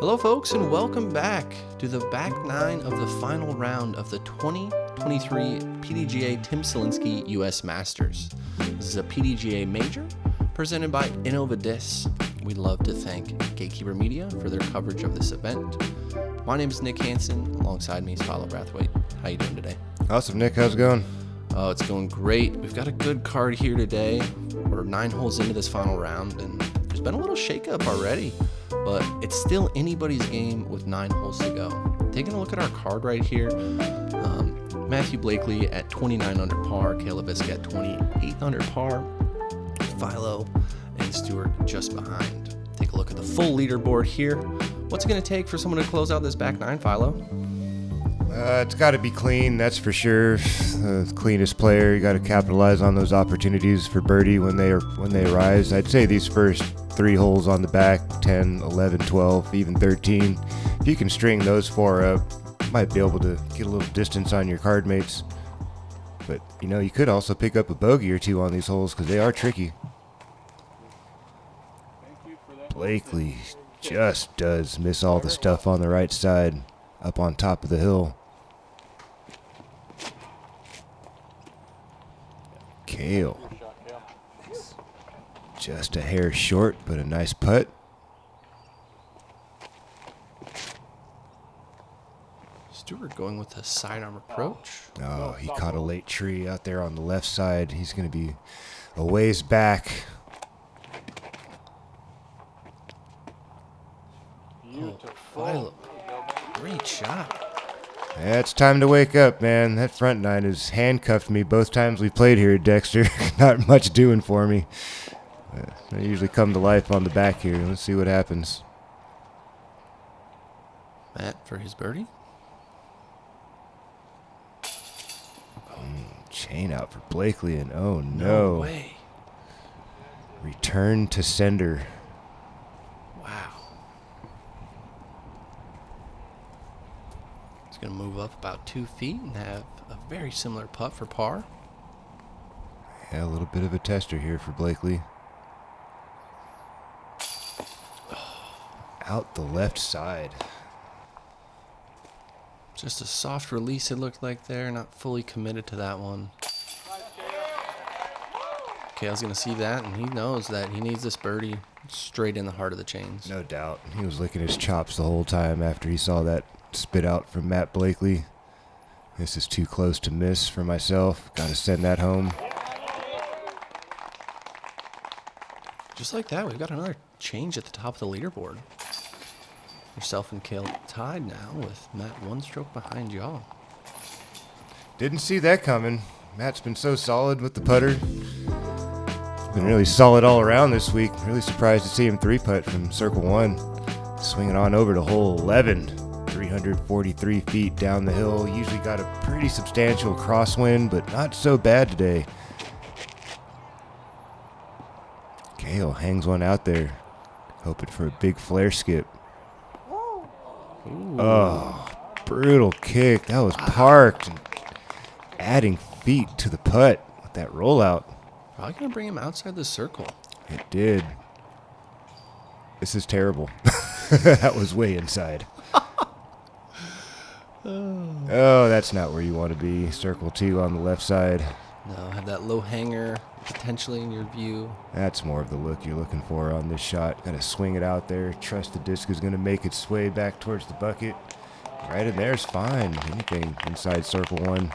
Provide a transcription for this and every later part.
Hello folks, and welcome back to the back nine of the final round of the 2023 PDGA Tim Selinske US Masters. This is a PDGA Major presented by Innova. We'd love to thank Gatekeeper Media for their coverage of this event. My name is Nick Hanson. Alongside me is Philo Brathwaite. How you doing today? Awesome, Nick. How's it going? Oh, it's going great. We've got a good card here today. We're 9 holes into this final round, and there's been a little shakeup already, but it's still anybody's game with 9 holes to go. Taking a look at our card right here, Matthew Blakely at 29 under par, Cale Leiviska at 28 under par, Philo and Stewart just behind. Take a look at the full leaderboard here. What's it going to take for someone to close out this back 9, Philo? It's got to be clean, that's for sure. The cleanest player, you got to capitalize on those opportunities for birdie when they arise. I'd say these first 3 holes on the back, 10, 11, 12, even 13. If you can string those 4 up, you might be able to get a little distance on your card mates. But, you could also pick up a bogey or 2 on these holes because they are tricky. Blakely just does miss all the stuff on the right side up on top of the hill. Cale. Just a hair short, but a nice putt. Stewart going with a sidearm approach. Oh, he caught a late tree out there on the left side. He's going to be a ways back. Oh, Philo. Great shot. Yeah, it's time to wake up, man. That front 9 has handcuffed me both times we played here at Dexter. Not much doing for me. I usually come to life on the back here. Let's see what happens. Matt for his birdie. Chain out for Blakely, and oh No no. way. Return to sender. Wow. He's going to move up about 2 feet and have a very similar putt for par. Yeah, a little bit of a tester here for Blakely. Out the left side. Just a soft release it looked like there, not fully committed to that one. Cale's going to see that, and he knows that he needs this birdie straight in the heart of the chains. No doubt. He was licking his chops the whole time after he saw that spit out from Matt Blakely. This is too close to miss for myself. Got to send that home. Just like that, we've got another change at the top of the leaderboard. Yourself and Cale tied now with Matt 1 stroke behind y'all. Didn't see that coming. Matt's been so solid with the putter. He's been really solid all around this week. Really surprised to see him 3-putt from circle 1. Swinging on over to hole 11. 343 feet down the hill. Usually got a pretty substantial crosswind, but not so bad today. Cale hangs one out there, hoping for a big flare skip. Ooh. Oh, brutal kick. That was parked and adding feet to the putt with that rollout. Probably going to bring him outside the circle. It did. This is terrible. That was way inside. Oh, that's not where you want to be. Circle 2 on the left side. No, have that low hanger potentially in your view. That's more of the look you're looking for on this shot. Got to swing it out there. Trust the disc is going to make its way back towards the bucket. Right in there is fine. Anything inside circle 1.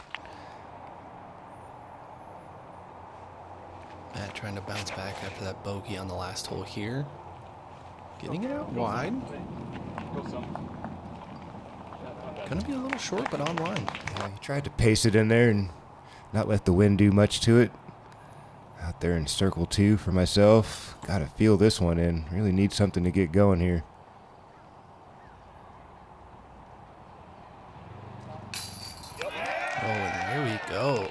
Matt trying to bounce back after that bogey on the last hole here. Getting it out wide. Gonna be a little short, but on line. Yeah, he tried to pace it in there and not let the wind do much to it. Out there in circle 2 for myself. Got to feel this one in. Really need something to get going here. Oh, and there we go.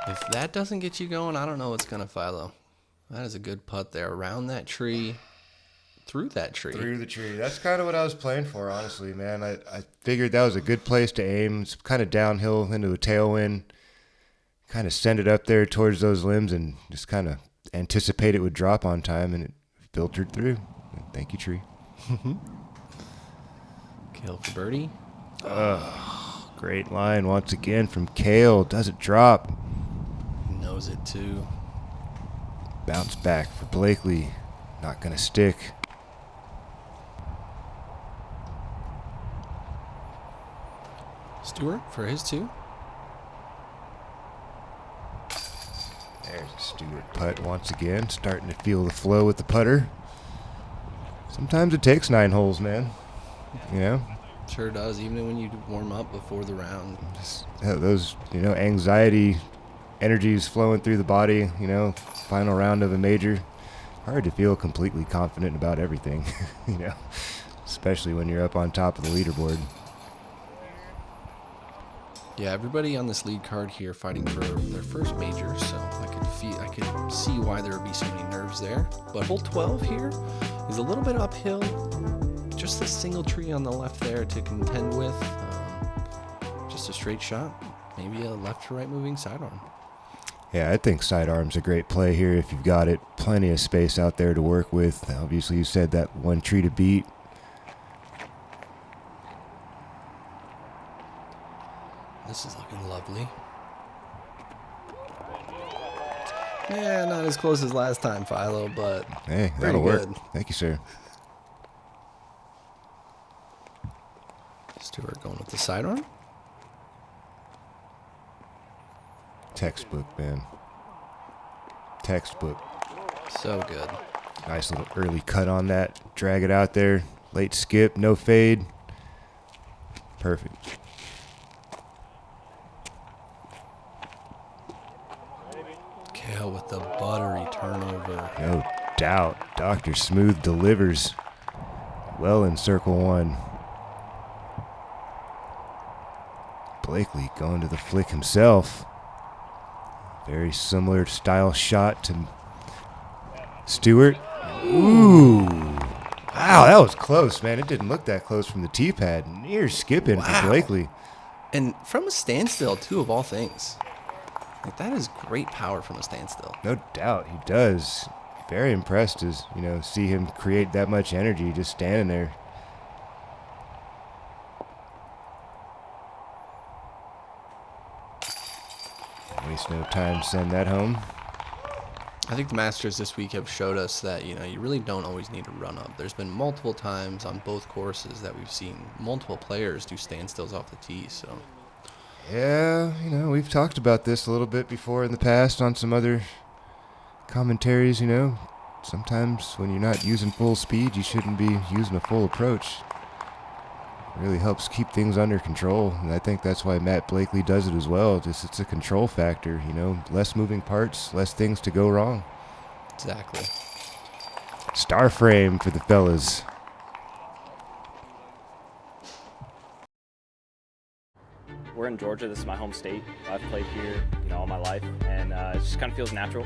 If that doesn't get you going, I don't know what's going to follow. That is a good putt there. Around that tree. Through that tree. Through the tree. That's kind of what I was playing for, honestly, man. I figured that was a good place to aim. It's kind of downhill into a tailwind. Kind of send it up there towards those limbs and just kind of anticipate it would drop on time, and it filtered through. Thank you, tree. Cale for birdie. Great line once again from Cale. Doesn't drop. Knows it too. Bounce back for Blakely. Not going to stick. Stewart for his 2. There's a Stewart putt once again. Starting to feel the flow with the putter. Sometimes it takes 9 holes, man. You know? Sure does, even when you warm up before the round. Just, those, anxiety, energies flowing through the body, final round of a major. Hard to feel completely confident about everything, especially when you're up on top of the leaderboard. Yeah, everybody on this lead card here fighting for their first major, so I could see why there would be so many nerves there. But hole 12 here is a little bit uphill. Just a single tree on the left there to contend with. Just a straight shot, maybe a left to right moving sidearm. Yeah, I think sidearm's a great play here if you've got it. Plenty of space out there to work with. Obviously, you said that one tree to beat. This is looking lovely. Yeah, not as close as last time, Philo, but hey, that'll work. Good. Thank you, sir. Stewart going with the sidearm. Textbook, man. Textbook. So good. Nice little early cut on that. Drag it out there. Late skip, no fade. Perfect. Cale with the buttery turnover. No doubt. Dr. Smooth delivers. Well in circle 1. Blakely going to the flick himself. Very similar style shot to Stewart. Ooh. Wow, that was close, man. It didn't look that close from the tee pad. Near skipping for Blakely. And from a standstill, too, of all things. Like, that is great power from a standstill. No doubt, he does. Very impressed to, see him create that much energy just standing there. Waste no time, send that home. I think the Masters this week have showed us that, you really don't always need to run up. There's been multiple times on both courses that we've seen multiple players do standstills off the tee, so. Yeah, we've talked about this a little bit before in the past on some other commentaries, Sometimes when you're not using full speed, you shouldn't be using a full approach. It really helps keep things under control, and I think that's why Matt Blakely does it as well. It's a control factor, less moving parts, less things to go wrong. Exactly. Star frame for the fellas. We're in Georgia. This is my home state. I've played here, all my life, and it just kind of feels natural.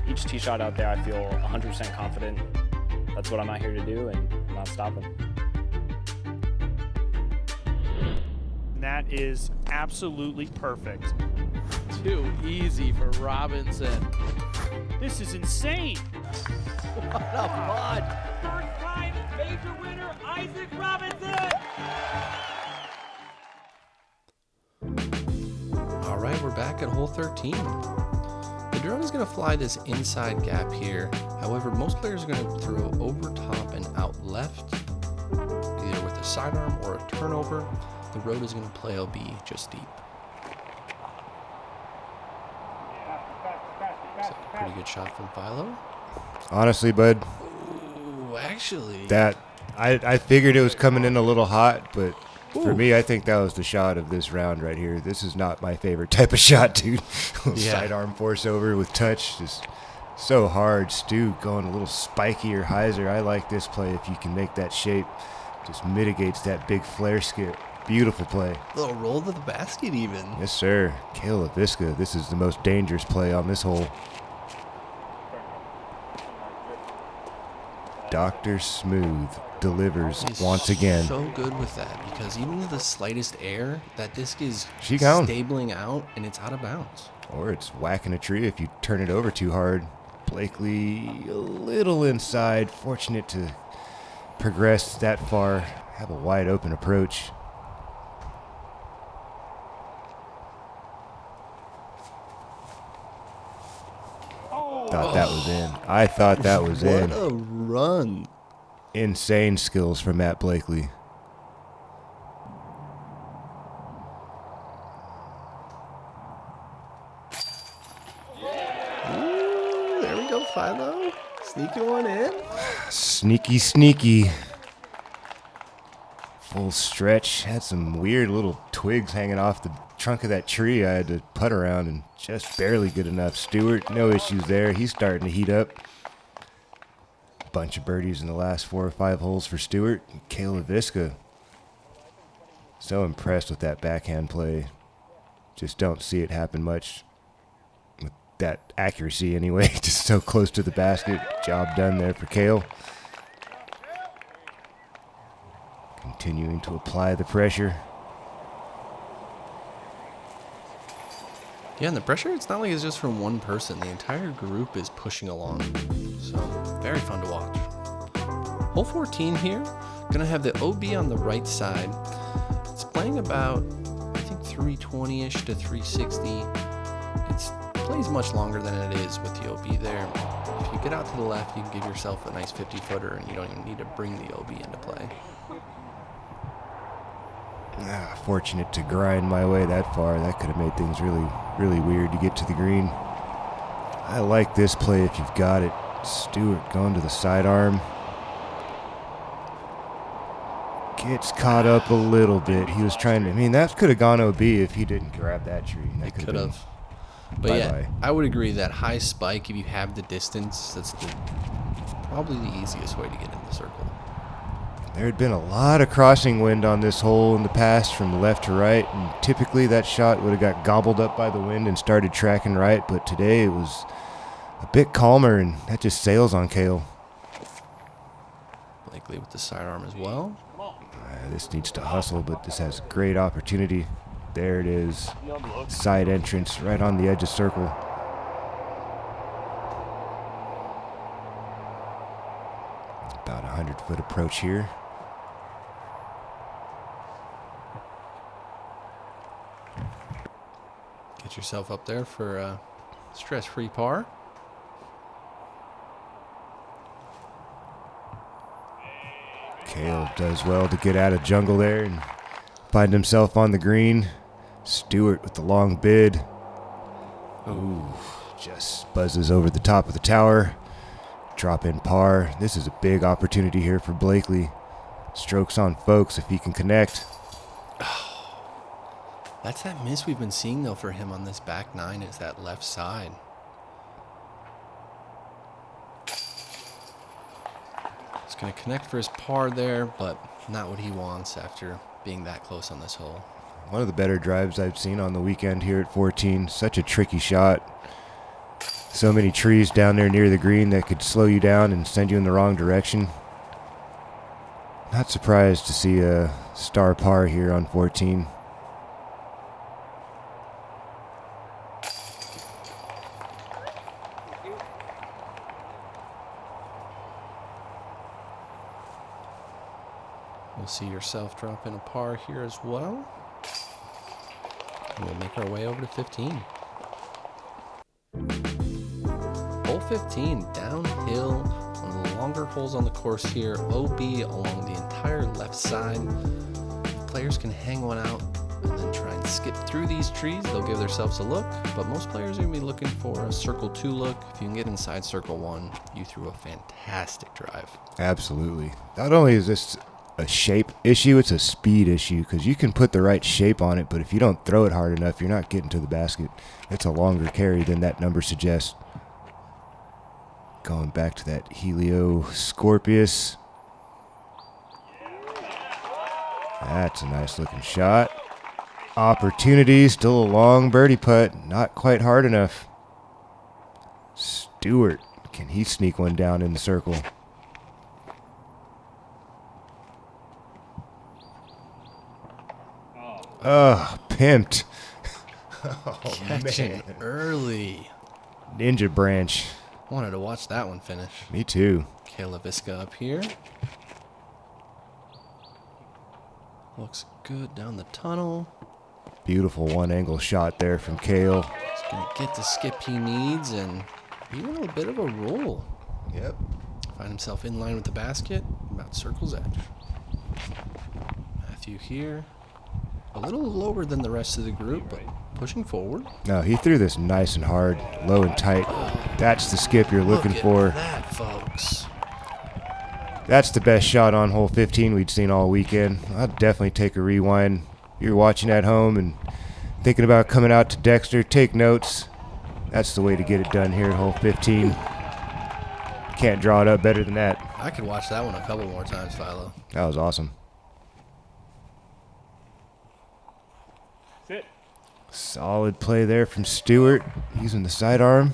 Each tee shot out there, I feel 100% confident. That's what I'm out here to do, and I'm not stopping. That is absolutely perfect. Too easy for Robinson. This is insane. What a putt. First time major winner, Isaac Robinson. All right, we're back at hole 13. The drone is going to fly this inside gap here. However, most players are going to throw over top and out left, either with a sidearm or a turnover. The road is going to play LB just deep. So, pretty good shot from Philo. Honestly, bud, Ooh, actually. that I figured it was coming in a little hot, but for Ooh. me, I think that was the shot of this round right here. This is not my favorite type of shot, dude. Yeah. Sidearm force over with touch, just so hard. Stu going a little spiky or hyzer. I like this play if you can make that shape. Just mitigates that big flare skip. Beautiful play. Little roll to the basket even. Yes, sir. Cale Leiviska. This is the most dangerous play on this hole. Dr. Smooth delivers He's once again. so good with that because even with the slightest air, that disc is She gone. stabling out and it's out of bounds. Or it's whacking a tree if you turn it over too hard. Blakely a little inside. Fortunate to progress that far, have a wide open approach. Thought that was in. I thought that was in. What a run. Insane skills from Matt Blakely. Ooh, there we go, Philo. Sneaking one in. Sneaky, sneaky. Full stretch. Had some weird little twigs hanging off the trunk of that tree. I had to putt around and just barely good enough. Stewart, no issues there. He's starting to heat up. Bunch of birdies in the last 4 or 5 holes for Stewart. Cale Leiviska. So impressed with that backhand play. Just don't see it happen much with that accuracy anyway. Just so close to the basket. Job done there for Cale. Continuing to apply the pressure. Yeah, and the pressure, it's not like it's just from one person. The entire group is pushing along. So, very fun to watch. Hole 14 here. Gonna have the OB on the right side. It's playing about, I think, 320-ish to 360. It plays much longer than it is with the OB there. If you get out to the left, you can give yourself a nice 50-footer, and you don't even need to bring the OB into play. Fortunate to grind my way that far. That could have made things really, really weird to get to the green. I like this play if you've got it. Stewart going to the sidearm. Gets caught up a little bit. He was trying to, I mean, that could have gone OB if he didn't grab that tree. That Could have. But bye-bye. yeah, I would agree that high spike, if you have the distance, that's probably the easiest way to get in the circle. There had been a lot of crossing wind on this hole in the past from left to right, and typically that shot would have got gobbled up by the wind and started tracking right, but today it was a bit calmer, and that just sails on Cale. Blakely with the sidearm as well. This needs to hustle, but this has great opportunity. There it is. Side entrance right on the edge of circle. About 100-foot approach here. Get yourself up there for a stress-free par. Cale does well to get out of jungle there and find himself on the green. Stewart with the long bid. Ooh, just buzzes over the top of the tower. Drop in par. This is a big opportunity here for Blakely. Strokes on folks if he can connect. That's that miss we've been seeing, though, for him on this back nine, is that left side. He's going to connect for his par there, but not what he wants after being that close on this hole. One of the better drives I've seen on the weekend here at 14. Such a tricky shot. So many trees down there near the green that could slow you down and send you in the wrong direction. Not surprised to see a star par here on 14. We'll see yourself drop in a par here as well. And we'll make our way over to 15. Hole 15, downhill, one of the longer holes on the course here. OB along the entire left side. Players can hang one out and then try and skip through these trees. They'll give themselves a look, but most players are going to be looking for a circle 2 look. If you can get inside circle 1, you threw a fantastic drive. Absolutely. Not only is this a shape issue, it's a speed issue, because you can put the right shape on it, but if you don't throw it hard enough, you're not getting to the basket. It's a longer carry than that number suggests. Going back to that Helio Scorpius. That's a nice looking shot. Opportunity, still a long birdie putt, not quite hard enough. Stewart, can he sneak one down in the circle? Oh, pimped. Oh, Catching man. early. Ninja branch. Wanted to watch that one finish. Me too. Cale Leiviska up here. Looks good down the tunnel. Beautiful one-angle shot there from Cale. He's going to get the skip he needs and be in a bit of a roll. Yep. Find himself in line with the basket, about circle's edge. Matthew here. A little lower than the rest of the group, but pushing forward. No, he threw this nice and hard, low and tight. That's the skip you're looking for. Look at that, folks. That's the best shot on hole 15 we'd seen all weekend. I'd definitely take a rewind. You're watching at home and thinking about coming out to Dexter, take notes. That's the way to get it done here at hole 15. Can't draw it up better than that. I could watch that one a couple more times, Philo. That was awesome. Sit. Solid play there from Stewart, using the sidearm.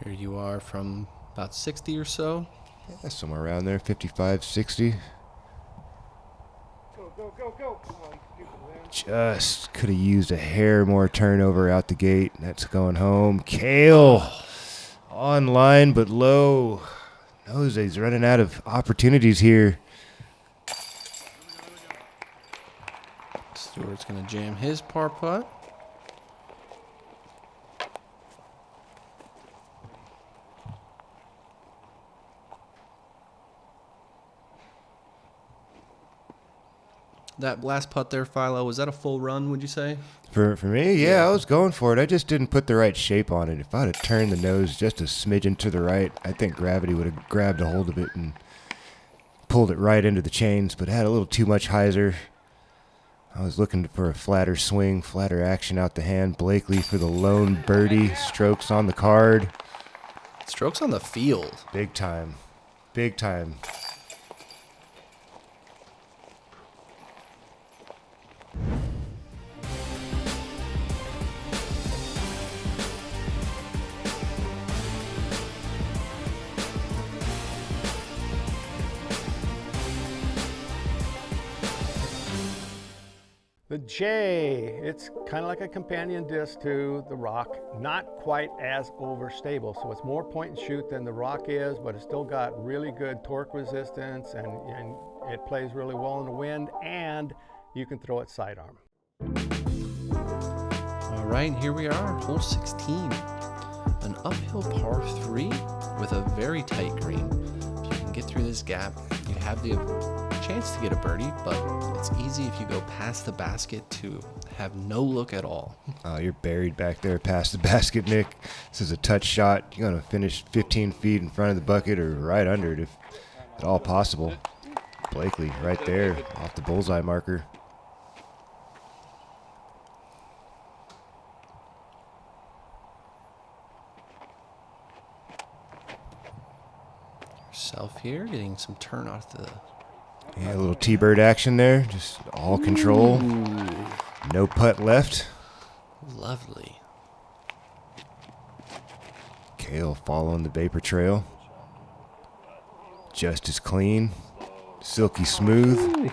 Here you are from about 60 or so. Yeah, somewhere around there, 55, 60. Go. Just could have used a hair more turnover out the gate. That's going home. Cale on line but low. Knows he's running out of opportunities here. Stewart's going to jam his par putt. That last putt there, Philo, was that a full run, would you say? For me, yeah, I was going for it. I just didn't put the right shape on it. If I'd have turned the nose just a smidgen to the right, I think gravity would have grabbed a hold of it and pulled it right into the chains, but it had a little too much hyzer. I was looking for a flatter swing, flatter action out the hand. Blakely for the lone birdie. Strokes on the card. Strokes on the field. Big time. Big time. The J, it's kind of like a companion disc to the Rock, not quite as overstable. So it's more point and shoot than the Rock is, but it's still got really good torque resistance and it plays really well in the wind, and you can throw it sidearm. All right, here we are, hole 16. An uphill par 3 with a very tight green. If you can get through this gap, you have the chance to get a birdie, but it's easy if you go past the basket to have no look at all. Oh, you're buried back there past the basket, Nick. This is a touch shot. You're going to finish 15 feet in front of the bucket or right under it if at all possible. Blakely right there off the bullseye marker. Yourself here, getting some turn off the... Yeah, a little T-bird action there. Just all control. Ooh, No putt left. lovely. Cale following the vapor trail. Just as clean. Silky smooth.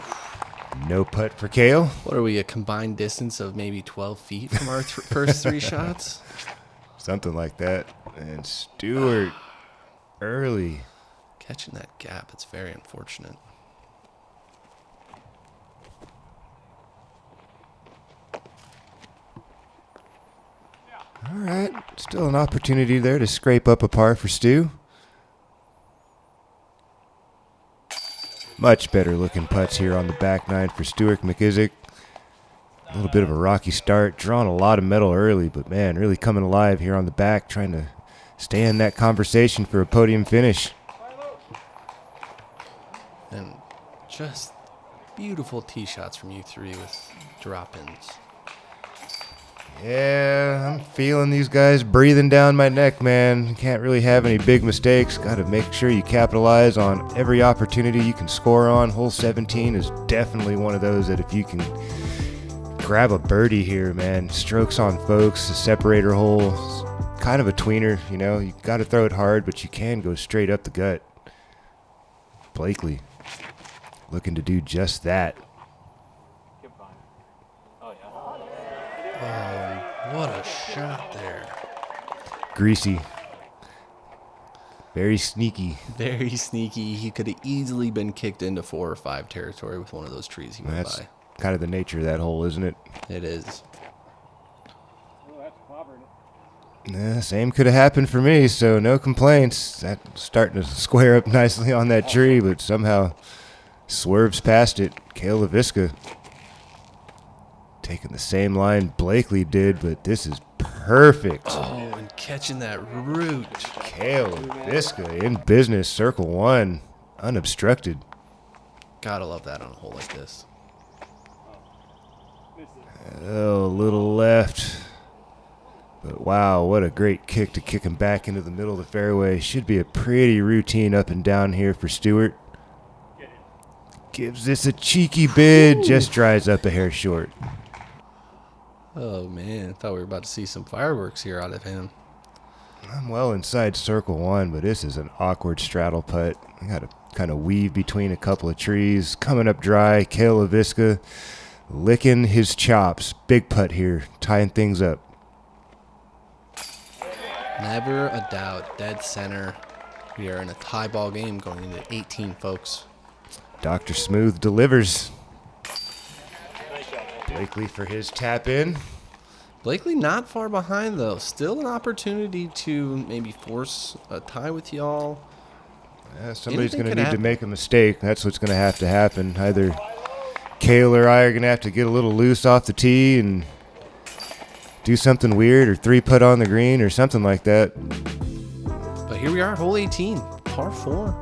No putt for Cale. What are we, a combined distance of maybe 12 feet from our first 3 shots? Something like that. And Stewart early. Catching that gap, it's very unfortunate. All right. Still an opportunity there to scrape up a par for Stu. Much better looking putts here on the back nine for Stewart McIsack. A little bit of a rocky start. Drawn a lot of metal early, but man, really coming alive here on the back, trying to stay in that conversation for a podium finish. And just beautiful tee shots from you 3 with drop-ins. Yeah, I'm feeling these guys breathing down my neck, man. You can't really have any big mistakes. Got to make sure you capitalize on every opportunity you can score on. Hole 17 is definitely one of those that if you can grab a birdie here, man. Strokes on folks, a separator hole, kind of a tweener, you know. You got to throw it hard, but you can go straight up the gut. Blakely looking to do just that. Oh, what a shot there. Greasy. Very sneaky. Very sneaky. He could have easily been kicked into 4 or 5 territory with one of those trees he went That's by. kind of the nature of that hole, isn't it? It is. Same could have happened for me, so no complaints. That's starting to square up nicely on that tree, but somehow swerves past it. Cale Leiviska taking the same line Blakely did, but this is perfect. Oh, and catching that root. Cale Leiviska in business, circle 1, unobstructed. Gotta love that on a hole like this. Oh, a little left. But wow, what a great kick to kick him back into the middle of the fairway. Should be a pretty routine up and down here for Stewart. Gives this a cheeky bid, just dries up a hair short. Oh, man. I thought we were about to see some fireworks here out of him. I'm well inside circle 1, but this is an awkward straddle putt. I got to kind of weave between a couple of trees. Coming up dry, Cale Leiviska licking his chops. Big putt here, tying things up. Never a doubt. Dead center. We are in a tie ball game going into 18, folks. Dr. Smooth delivers. Blakely for his tap in. Blakely not far behind, though. Still an opportunity to maybe force a tie with y'all. Yeah, somebody's Anything going to could need to happen. make a mistake. That's what's going to happen. Either Cale or I are going to have to get a little loose off the tee and do something weird, or 3-putt on the green or something like that. But here we are, hole 18, par 4.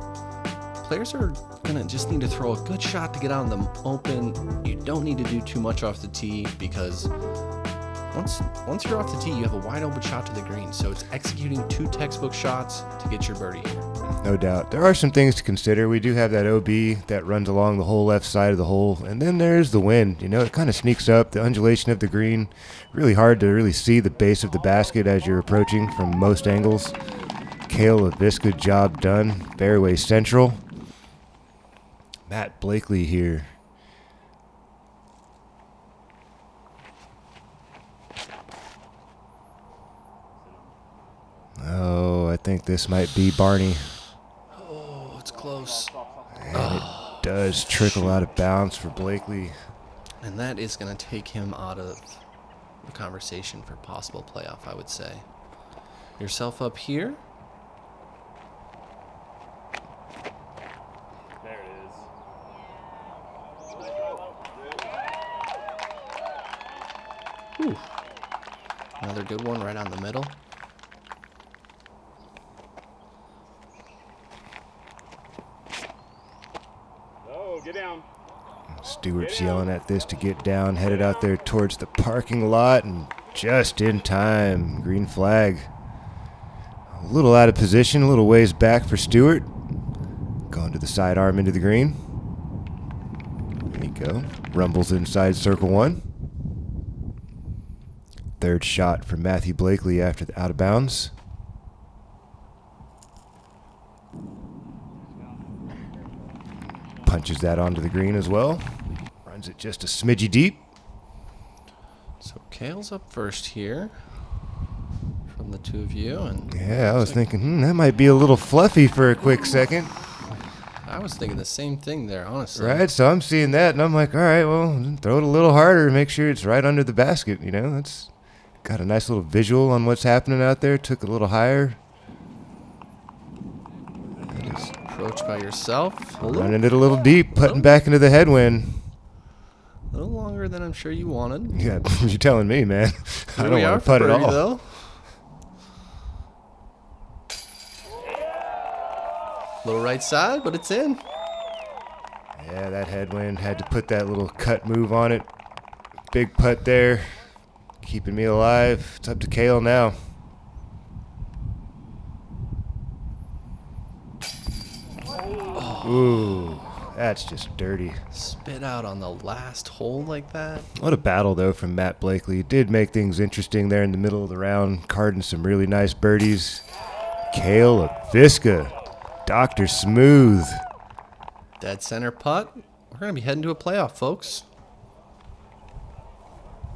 Players are going to just need to throw a good shot to get out in the open. You don't need to do too much off the tee because once you're off the tee, you have a wide open shot to the green. So it's executing 2 textbook shots to get your birdie here. No doubt. There are some things to consider. We do have that OB that runs along the whole left side of the hole. And then there's the wind. You know, it kind of sneaks up, the undulation of the green. Really hard to really see the base of the basket as you're approaching from most angles. Cale Leiviska, job done. Fairway central. Matt Blakely here. Oh, I think this might be Barney. Oh, it's close. And it does trickle out of bounds for Blakely. And that is going to take him out of the conversation for possible playoff, I would say. Yourself up here. There it is. Whew. Another good one right on the middle. Oh, get down. Stewart's yelling at this to get down, headed out there towards the parking lot, and just in time, green flag. A little out of position, a little ways back for Stewart. Going to the sidearm into the green. There you go. Rumbles inside circle 1. Third shot for Matthew Blakely after the out of bounds. Punches that onto the green as well. Runs it just a smidgy deep. So Cale's up first here from the two of you. And Yeah, I was thinking, that might be a little fluffy for a quick second. I was thinking the same thing there, honestly. Right, so I'm seeing that, and I'm like, all right, well, throw it a little harder, make sure it's right under the basket, you know? That's got a nice little visual on what's happening out there. Took a little higher. Approach by yourself. Running it a little deep, putting back into the headwind. A little longer than I'm sure you wanted. Yeah, you're telling me, man. I Here don't we are want to for putt at birdie, all. though. Little right side, but it's in. Yeah, that headwind had to put that little cut move on it. Big putt there. Keeping me alive. It's up to Cale now. Ooh, that's just dirty. Spit out on the last hole like that. What a battle, though, from Matt Blakely. Did make things interesting there in the middle of the round, carding some really nice birdies. Cale Leiviska, Dr. Smooth. Dead center putt. We're going to be heading to a playoff, folks.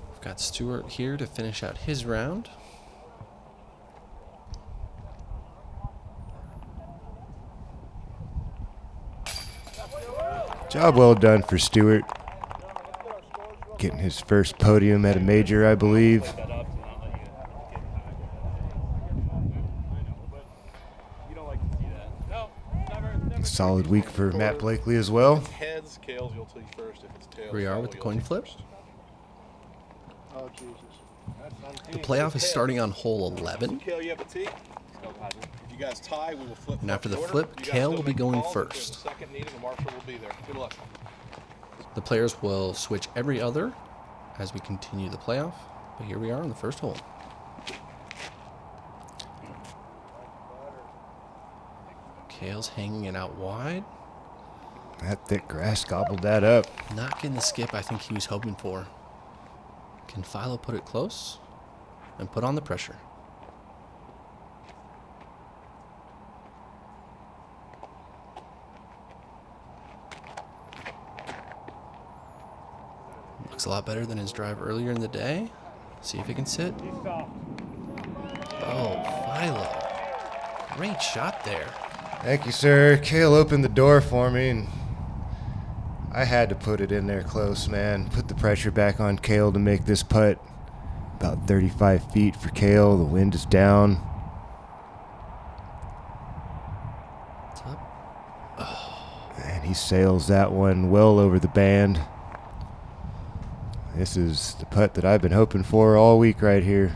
We've got Stewart here to finish out his round. Job well done for Stewart. Getting his first podium at a major, I believe. Solid week for Matt Blakely as well. Heads, Cale's, you'll tee first. If it's tails, Here we are with the coin flip. Oh, Jesus. The playoff is starting on hole 11. Cale, you have a tee? If you guys tie, we will flip. And after the order. flip, You guys Cale still will be make going calls. If there's a first. second needed, the marshal will be there. Good luck. The players will switch every other as we continue the playoff. But here we are on the first hole. Cale's hanging it out wide. That thick grass gobbled that up. Not getting the skip I think he was hoping for. Can Philo put it close and put on the pressure? Looks a lot better than his drive earlier in the day. See if it can sit. Oh, Philo. Great shot there. Thank you, sir. Cale opened the door for me, and I had to put it in there close, man. Put the pressure back on Cale to make this putt. About 35 feet for Cale. The wind is down. It's up. And he sails that one well over the band. This is the putt that I've been hoping for all week right here.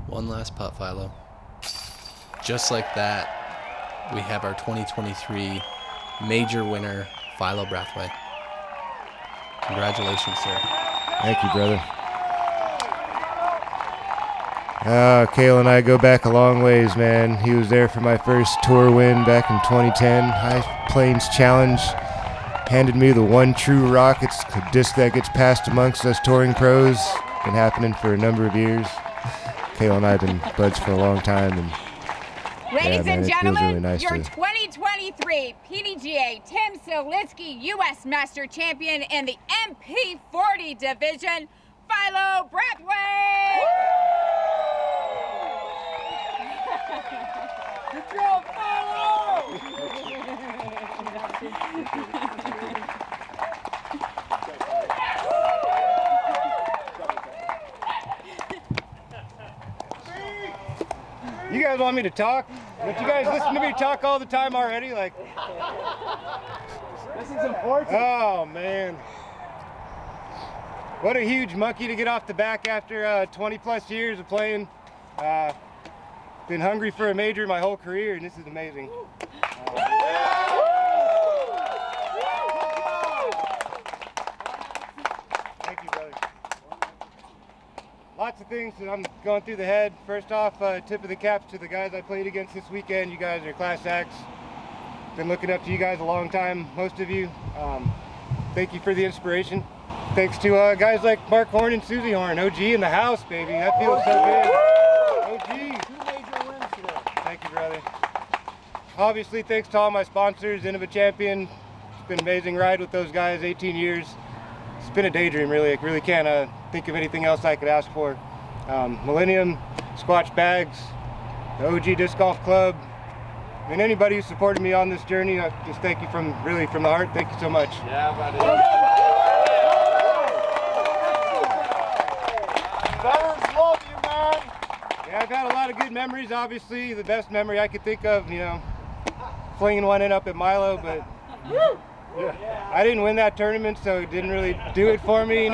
One last putt, Philo. Just like that, we have our 2023 major winner, Philo Brathwaite. Congratulations, sir. Thank you, brother. Cale and I go back a long ways, man. He was there for my first tour win back in 2010, High Plains Challenge. Handed me the one true rock. It's a disc that gets passed amongst us touring pros. Been happening for a number of years. Cale and I have been buds for a long time, and Ladies man, and it feels gentlemen, really nice your to- 2023 PDGA Tim Selinske U.S. Master Champion in the MP40 Division, Philo Brathwaite! Good job, You guys want me to talk? Don't you guys listen to me talk all the time already? Like, This is important. oh man, what a huge monkey to get off the back after 20 plus years of playing. Been hungry for a major my whole career, and this is amazing. Thank you, brother. Lots of things that I'm going through the head. First off, tip of the cap to the guys I played against this weekend. You guys are class acts. Been looking up to you guys a long time, most of you. Thank you for the inspiration. Thanks to guys like Mark Horn and Susie Horn, OG in the house, baby. That feels so good. OG. 2 major wins today. Thank you, brother. Obviously, thanks to all my sponsors, Innova Champion. It's been an amazing ride with those guys, 18 years. It's been a daydream, really. I really can't think of anything else I could ask for. Millennium, Squatch Bags, the OG Disc Golf Club, and anybody who supported me on this journey, I just thank you from the heart. Thank you so much. Yeah, buddy. Veterans love you, man. Yeah, I've had a lot of good memories. Obviously, the best memory I could think of, flinging one in up at Milo, but I didn't win that tournament, so it didn't really do it for me,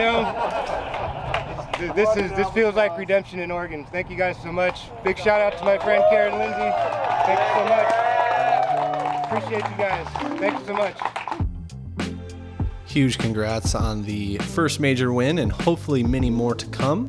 This feels like redemption in Oregon. Thank you guys so much. Big shout out to my friend Karen Lindsay. Thank you so much. Appreciate you guys. Thank you so much. Huge congrats on the first major win and hopefully many more to come.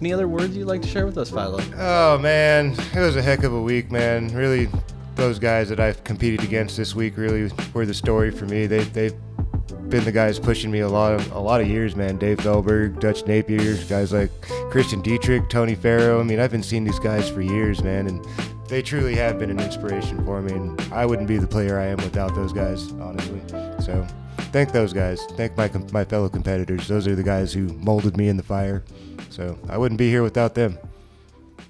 Any other words you'd like to share with us, Philo? Oh man, it was a heck of a week, man. Really, those guys that I've competed against this week really were the story for me. They've been the guys pushing me a lot of years, man. Dave Velberg, Dutch Napier, guys like Christian Dietrich, Tony Farrow. I mean, I've been seeing these guys for years, man, and they truly have been an inspiration for me. And I wouldn't be the player I am without those guys, honestly. So thank those guys. Thank my fellow competitors. Those are the guys who molded me in the fire. So I wouldn't be here without them.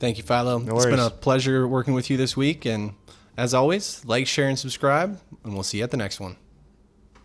Thank you, Philo. No It's been a worries. pleasure working with you this week. And as always, like, share, and subscribe, and we'll see you at the next one.